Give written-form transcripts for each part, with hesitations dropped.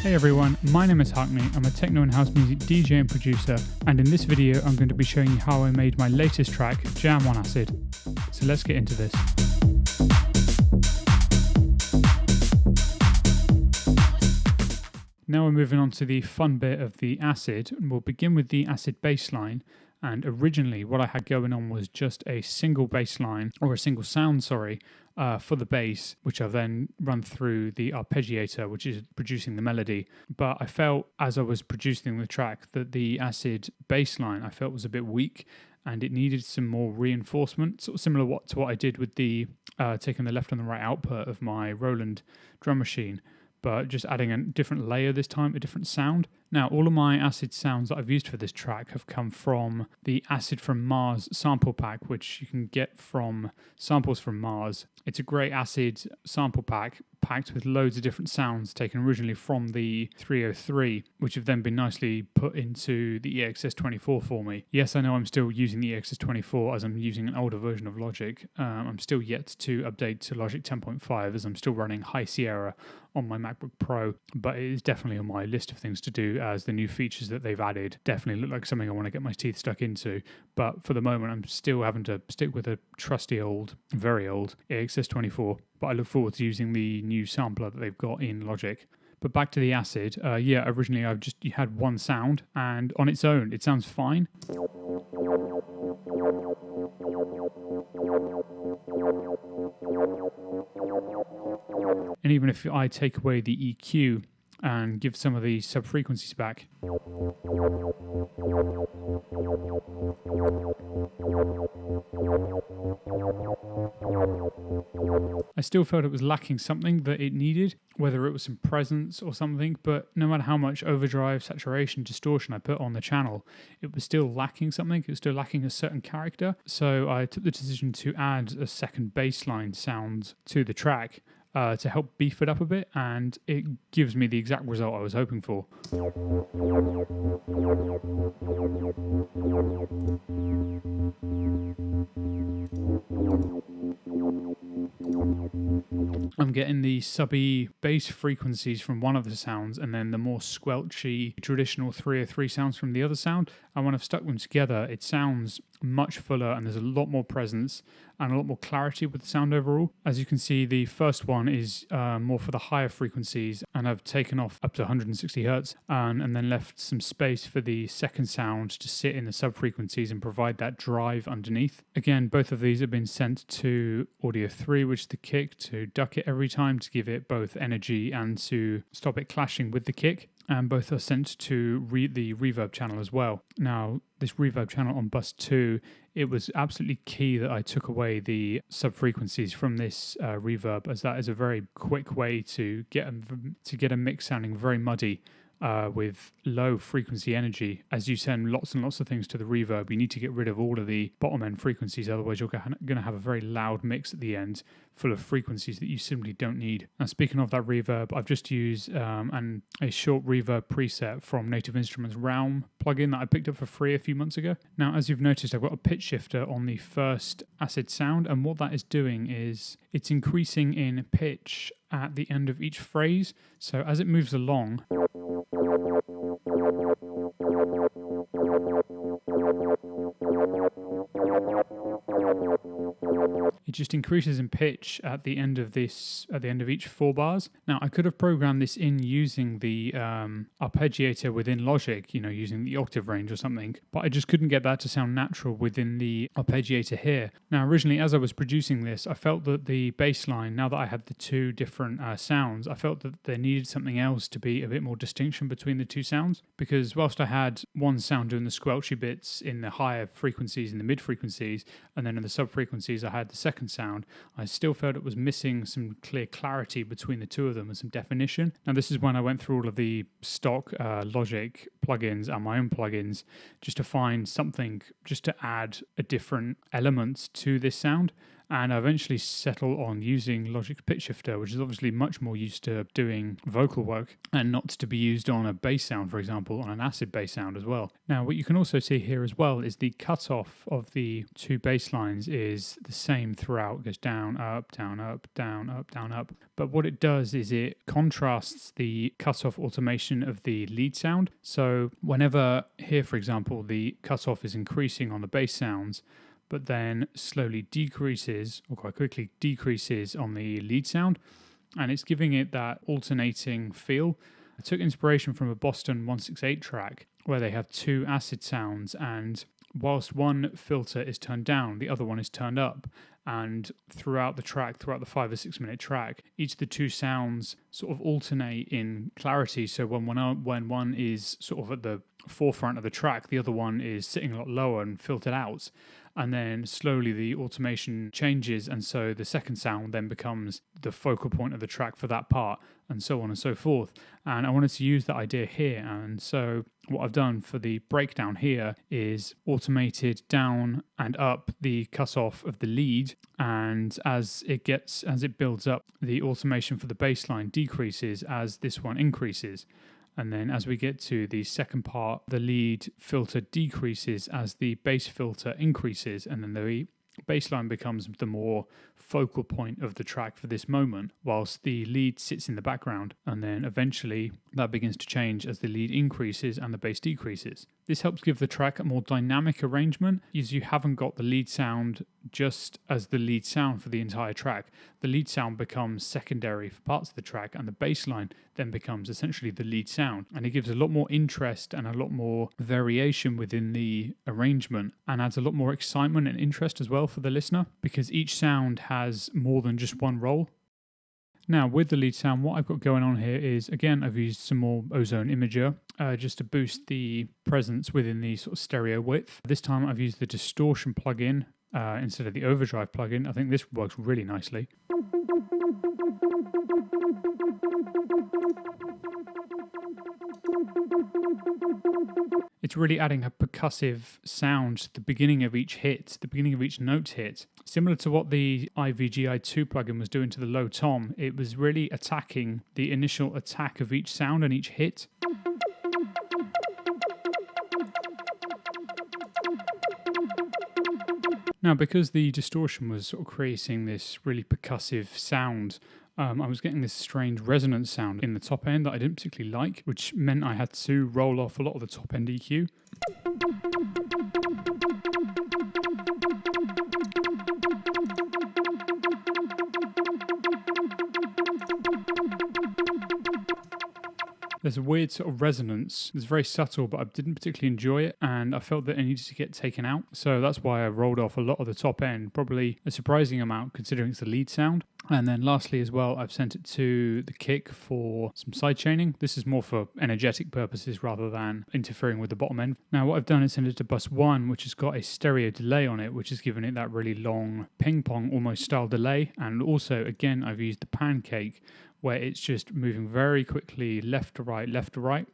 Hey everyone, my name is Harknee. I'm a techno and house music DJ and producer, and in this video I'm going to be showing you how I made my latest track, Jam on Acid. So let's get into this. Now we're moving on to the fun bit of the acid, and we'll begin with the acid bass line. And originally what I had going on was just a single bass line, or a single sound, for the bass, which I've then run through the arpeggiator, which is producing the melody. But I felt as I was producing the track that the acid bass line I felt was a bit weak, and it needed some more reinforcement, sort of similar to what I did with the taking the left and the right output of my Roland drum machine, but just adding a different layer this time, a different sound. Now, all of my acid sounds that I've used for this track have come from the Acid from Mars sample pack, which you can get from Samples from Mars. It's a great acid sample pack packed with loads of different sounds taken originally from the 303, which have then been nicely put into the EXS24 for me. Yes, I know I'm still using the EXS24 as I'm using an older version of Logic. I'm still yet to update to Logic 10.5 as I'm still running High Sierra on my MacBook Pro, but it is definitely on my list of things to do as the new features that they've added definitely look like something I want to get my teeth stuck into. But for the moment, I'm still having to stick with a trusty old, very old EXS24, but I look forward to using the new sampler that they've got in Logic. But back to the acid, originally you had one sound, and on its own, it sounds fine. And even if I take away the EQ and give some of the sub-frequencies back, I still felt it was lacking something that it needed, whether it was some presence or something, but no matter how much overdrive, saturation, distortion I put on the channel, it was still lacking something, it was still lacking a certain character. So I took the decision to add a second bass line sound to the track to help beef it up a bit, and it gives me the exact result I was hoping for. I'm getting the subby bass frequencies from one of the sounds and then the more squelchy traditional 303 sounds from the other sound, and when I've stuck them together it sounds much fuller and there's a lot more presence and a lot more clarity with the sound overall. As you can see, the first one is more for the higher frequencies, and I've taken off up to 160 hertz and then left some space for the second sound to sit in the sub-frequencies and provide that drive underneath. Again, both of these have been sent to Audio 3, which is the kick, to duck it every time to give it both energy and to stop it clashing with the kick. And both are sent to the reverb channel as well. Now, this reverb channel on bus 2, it was absolutely key that I took away the sub-frequencies from this reverb, as that is a very quick way to get a mix sounding very muddy with low frequency energy. As you send lots and lots of things to the reverb, you need to get rid of all of the bottom end frequencies, otherwise you're going to have a very loud mix at the end full of frequencies that you simply don't need. Now, speaking of that reverb, I've just used a short reverb preset from Native Instruments Realm plugin that I picked up for free a few months ago. Now, as you've noticed, I've got a pitch shifter on the first acid sound, and what that is doing is it's increasing in pitch at the end of each phrase. So as it moves along, it just increases in pitch at the end of each 4 bars. Now, I could have programmed this in using the arpeggiator within Logic, using the octave range or something, but I just couldn't get that to sound natural within the arpeggiator here. Now, originally, as I was producing this, I felt that the bass line, now that I had the two different sounds, I felt that there needed something else to be a bit more distinction between the two sounds, because whilst I had one sound doing the squelchy bits in the higher frequencies and the mid frequencies, and then in the sub frequencies I had the second sound, I still felt it was missing some clear clarity between the two of them and some definition. Now, this is when I went through all of the stock Logic plugins and my own plugins just to find something, just to add a different element to this sound. And I eventually settle on using Logic's pitch shifter, which is obviously much more used to doing vocal work and not to be used on a bass sound, for example, on an acid bass sound as well. Now, what you can also see here as well is the cutoff of the two bass lines is the same throughout. It goes down, up, down, up, down, up, down, up. But what it does is it contrasts the cutoff automation of the lead sound. So whenever here, for example, the cutoff is increasing on the bass sounds, but then slowly decreases, or quite quickly decreases on the lead sound, and it's giving it that alternating feel. I took inspiration from a Boston 168 track where they have two acid sounds, and whilst one filter is turned down, the other one is turned up. And throughout the track, throughout the 5 or 6 minute track, each of the two sounds sort of alternate in clarity. So when one is sort of at the forefront of the track, the other one is sitting a lot lower and filtered out. And then slowly the automation changes, and so the second sound then becomes the focal point of the track for that part, and so on and so forth. And I wanted to use that idea here, and so what I've done for the breakdown here is automated down and up the cutoff of the lead, and as it builds up, the automation for the bass line decreases as this one increases. And then as we get to the second part, the lead filter decreases as the bass filter increases, and then the bass line becomes the more focal point of the track for this moment, whilst the lead sits in the background. And then eventually that begins to change as the lead increases and the bass decreases. This helps give the track a more dynamic arrangement, as you haven't got the lead sound just as the lead sound for the entire track. The lead sound becomes secondary for parts of the track, and the bass line then becomes essentially the lead sound. And it gives a lot more interest and a lot more variation within the arrangement, and adds a lot more excitement and interest as well for the listener, because each sound has more than just one role. Now, with the lead sound, what I've got going on here is, again, I've used some more Ozone Imager just to boost the presence within the sort of stereo width. This time I've used the distortion plugin instead of the overdrive plugin. I think this works really nicely. It's really adding a percussive sound to the beginning of each hit, the beginning of each note hit. Similar to what the IVGI2 plugin was doing to the low tom, it was really attacking the initial attack of each sound and each hit. Now, because the distortion was sort of creating this really percussive sound, I was getting this strange resonance sound in the top end that I didn't particularly like, which meant I had to roll off a lot of the top end EQ. There's a weird sort of resonance. It's very subtle, but I didn't particularly enjoy it, and I felt that it needed to get taken out. So that's why I rolled off a lot of the top end, probably a surprising amount considering it's the lead sound. And then lastly as well, I've sent it to the kick for some side chaining. This is more for energetic purposes rather than interfering with the bottom end. Now what I've done is send it to bus 1, which has got a stereo delay on it, which has given it that really long ping pong almost style delay. And also, again, I've used the pancake, where it's just moving very quickly left to right, left to right.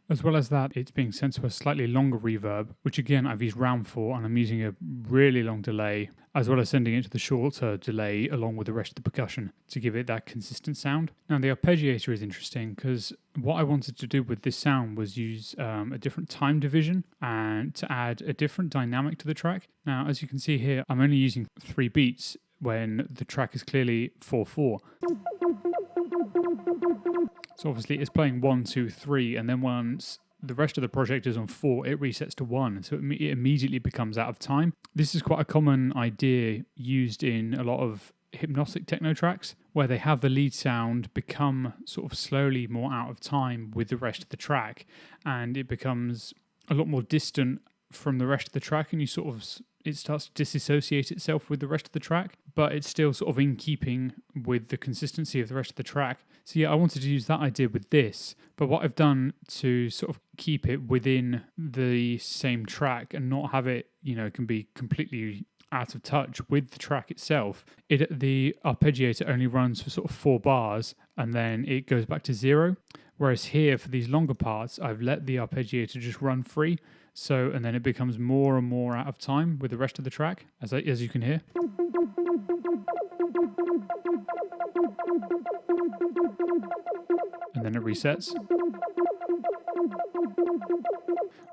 As well as that, it's being sent to a slightly longer reverb, which again I've used round for, and I'm using a really long delay, as well as sending it to the shorter delay along with the rest of the percussion to give it that consistent sound. Now the arpeggiator is interesting because what I wanted to do with this sound was use a different time division and to add a different dynamic to the track. Now as you can see here, I'm only using 3 beats when the track is clearly 4/4. So obviously it's playing 1, 2, 3, and then once the rest of the project is on 4, it resets to 1, so it immediately becomes out of time. This is quite a common idea used in a lot of hypnotic techno tracks, where they have the lead sound become sort of slowly more out of time with the rest of the track, and it becomes a lot more distant from the rest of the track, and it starts to disassociate itself with the rest of the track, but it's still sort of in keeping with the consistency of the rest of the track. So yeah, I wanted to use that idea with this, but what I've done to sort of keep it within the same track and not have it, can be completely out of touch with the track itself, the arpeggiator only runs for sort of 4 bars and then it goes back to 0. Whereas here, for these longer parts, I've let the arpeggiator just run free. So, and then it becomes more and more out of time with the rest of the track, as you can hear. And then it resets.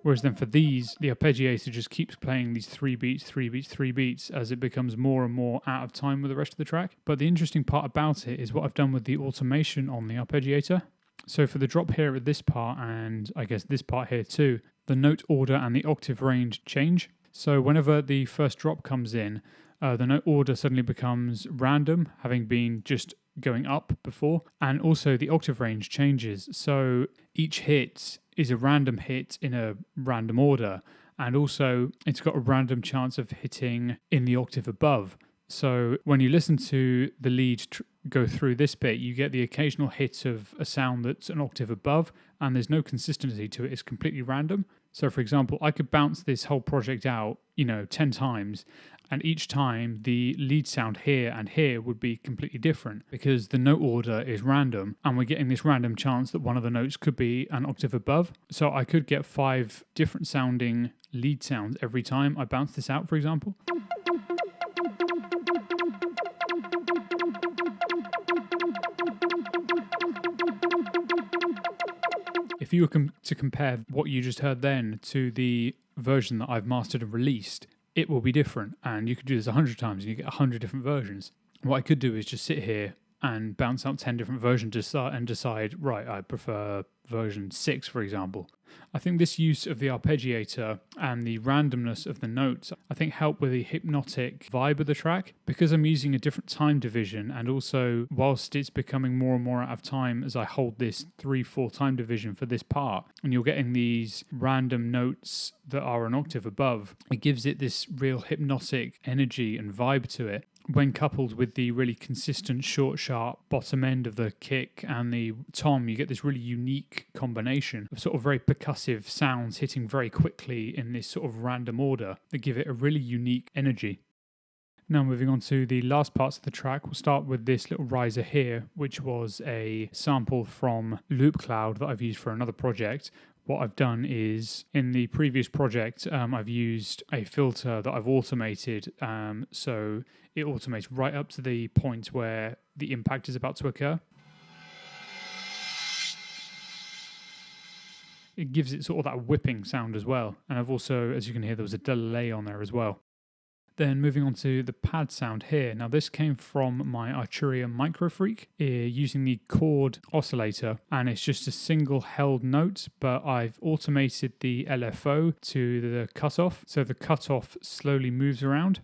Whereas then for these, the arpeggiator just keeps playing these 3 beats, 3 beats, 3 beats as it becomes more and more out of time with the rest of the track. But the interesting part about it is what I've done with the automation on the arpeggiator. So for the drop here at this part, and I guess this part here too, the note order and the octave range change. So whenever the first drop comes in, the note order suddenly becomes random, having been just going up before. And also the octave range changes. So each hit is a random hit in a random order. And also it's got a random chance of hitting in the octave above. So when you listen to the lead go through this bit, you get the occasional hit of a sound that's an octave above, and there's no consistency to it. It's completely random. So for example, I could bounce this whole project out, 10 times, and each time the lead sound here and here would be completely different because the note order is random, and we're getting this random chance that one of the notes could be an octave above. So I could get 5 different sounding lead sounds every time I bounce this out, for example. If you were to compare what you just heard then to the version that I've mastered and released, it will be different. And you could do this 100 times and you get 100 different versions. What I could do is just sit here and bounce out 10 different versions and decide, right, I prefer version 6, for example. I think this use of the arpeggiator and the randomness of the notes, I think help with the hypnotic vibe of the track because I'm using a different time division, and also whilst it's becoming more and more out of time as I hold this 3/4 time division for this part, and you're getting these random notes that are an octave above, it gives it this real hypnotic energy and vibe to it. When coupled with the really consistent short, sharp bottom end of the kick and the tom, you get this really unique combination of sort of very percussive sounds hitting very quickly in this sort of random order that give it a really unique energy. Now moving on to the last parts of the track, we'll start with this little riser here, which was a sample from Loop Cloud that I've used for another project. What I've done is, in the previous project, I've used a filter that I've automated, so it automates right up to the point where the impact is about to occur. It gives it sort of that whipping sound as well, and I've also, as you can hear, there was a delay on there as well. Then moving on to the pad sound here. Now this came from my Arturia Microfreak using the chord oscillator, and it's just a single held note, but I've automated the LFO to the cutoff, so the cutoff slowly moves around.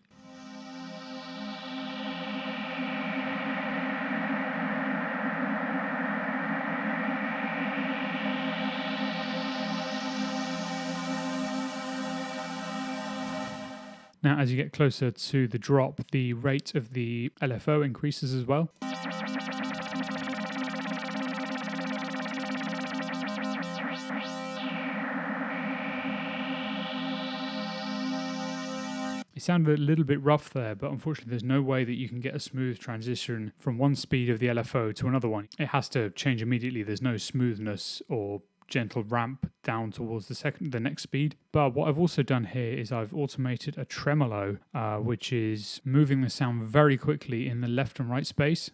Now, as you get closer to the drop, the rate of the LFO increases as well. It sounded a little bit rough there, but unfortunately there's no way that you can get a smooth transition from one speed of the LFO to another one. It has to change immediately. There's no smoothness or gentle ramp down towards the next speed. But what I've also done here is I've automated a tremolo, which is moving the sound very quickly in the left and right space.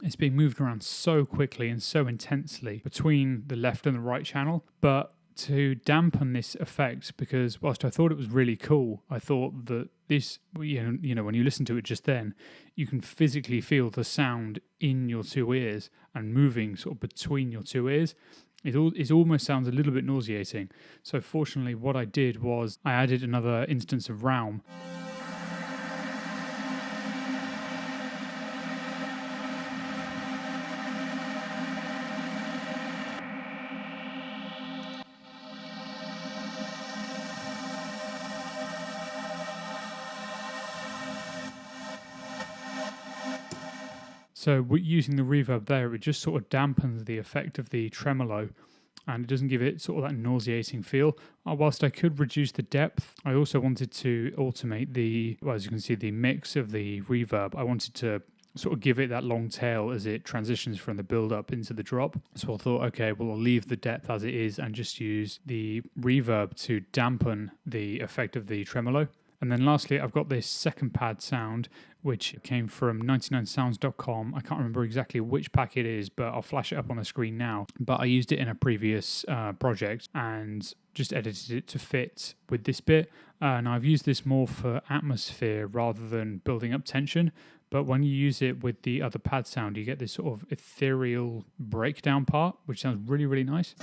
It's being moved around so quickly and so intensely between the left and the right channel. But to dampen this effect, because whilst I thought it was really cool, I thought that this, when you listen to it just then, you can physically feel the sound in your two ears and moving sort of between your two ears. It almost sounds a little bit nauseating. So fortunately, what I did was I added another instance of Realm. So using the reverb there, it just sort of dampens the effect of the tremolo, and it doesn't give it sort of that nauseating feel. Whilst I could reduce the depth, I also wanted to automate as you can see, the mix of the reverb. I wanted to sort of give it that long tail as it transitions from the build up into the drop. So I thought, okay, well, I'll leave the depth as it is and just use the reverb to dampen the effect of the tremolo. And then lastly, I've got this second pad sound, which came from 99sounds.com. I can't remember exactly which pack it is, but I'll flash it up on the screen now. But I used it in a previous project and just edited it to fit with this bit. And I've used this more for atmosphere rather than building up tension. But when you use it with the other pad sound, you get this sort of ethereal breakdown part, which sounds really, really nice.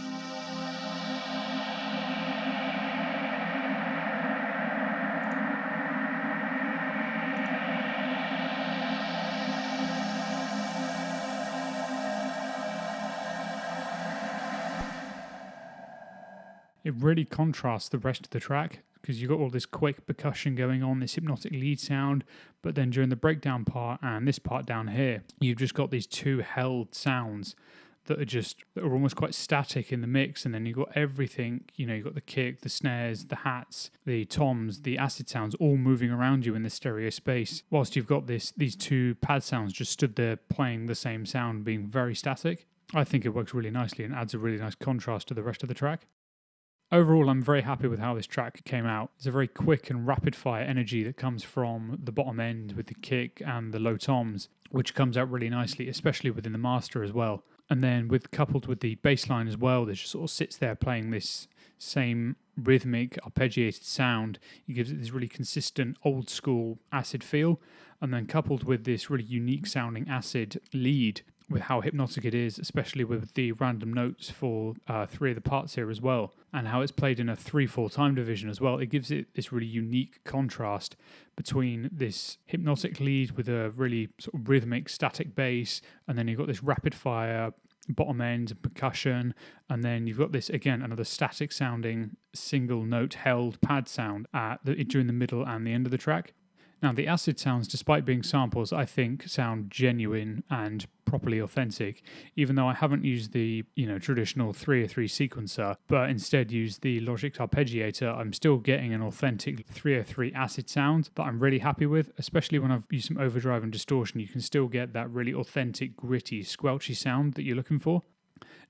It really contrasts the rest of the track because you've got all this quick percussion going on, this hypnotic lead sound, but then during the breakdown part and this part down here, you've just got these two held sounds that are almost quite static in the mix, and then you've got everything, you've got the kick, the snares, the hats, the toms, the acid sounds all moving around you in the stereo space, whilst you've got these two pad sounds just stood there playing the same sound, being very static. I think it works really nicely and adds a really nice contrast to the rest of the track. Overall, I'm very happy with how this track came out. It's a very quick and rapid-fire energy that comes from the bottom end with the kick and the low toms, which comes out really nicely, especially within the master as well. And then coupled with the bass line as well, that just sort of sits there playing this same rhythmic, arpeggiated sound. It gives it this really consistent, old-school acid feel. And then coupled with this really unique-sounding acid lead, with how hypnotic it is, especially with the random notes for 3 of the parts here as well, and how it's played in a 3/4 time division as well. It gives it this really unique contrast between this hypnotic lead with a really sort of rhythmic static bass, and then you've got this rapid fire bottom end and percussion, and then you've got this, again, another static sounding single note held pad sound during the middle and the end of the track. Now, the acid sounds, despite being samples, I think sound genuine and properly authentic, even though I haven't used the traditional 303 sequencer, but instead used the Logic arpeggiator. I'm still getting an authentic 303 acid sound that I'm really happy with, especially when I've used some overdrive and distortion. You can still get that really authentic, gritty, squelchy sound that you're looking for.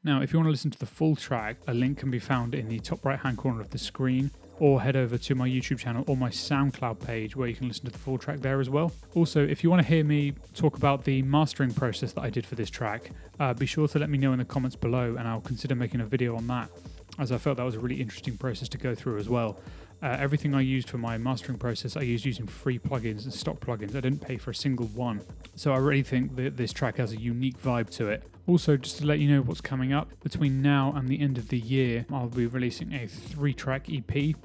Now, if you want to listen to the full track, a link can be found in the top right-hand corner of the screen, or head over to my YouTube channel or my SoundCloud page where you can listen to the full track there as well. Also, if you want to hear me talk about the mastering process that I did for this track, be sure to let me know in the comments below and I'll consider making a video on that, as I felt that was a really interesting process to go through as well. Everything I used for my mastering process, I used using free plugins and stock plugins. I didn't pay for a single one. So I really think that this track has a unique vibe to it. Also, just to let you know what's coming up, between now and the end of the year, I'll be releasing a 3-track EP,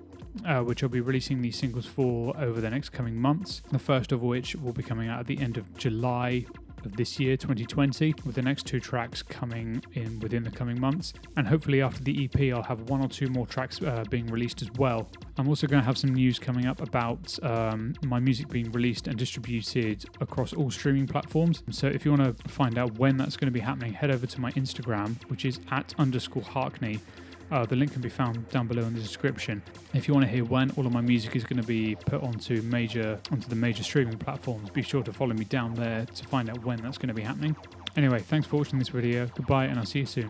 which I'll be releasing these singles for over the next coming months. The first of which will be coming out at the end of July of this year, 2020, with the next 2 tracks coming in within the coming months. And hopefully after the EP, I'll have 1 or 2 more tracks being released as well. I'm also going to have some news coming up about my music being released and distributed across all streaming platforms. So if you want to find out when that's going to be happening, head over to my Instagram, which is @_Harknee. The link can be found down below in the description. If you want to hear when all of my music is going to be put onto the major streaming platforms, be sure to follow me down there to find out when that's going to be happening. Anyway, thanks for watching this video. Goodbye, and I'll see you soon.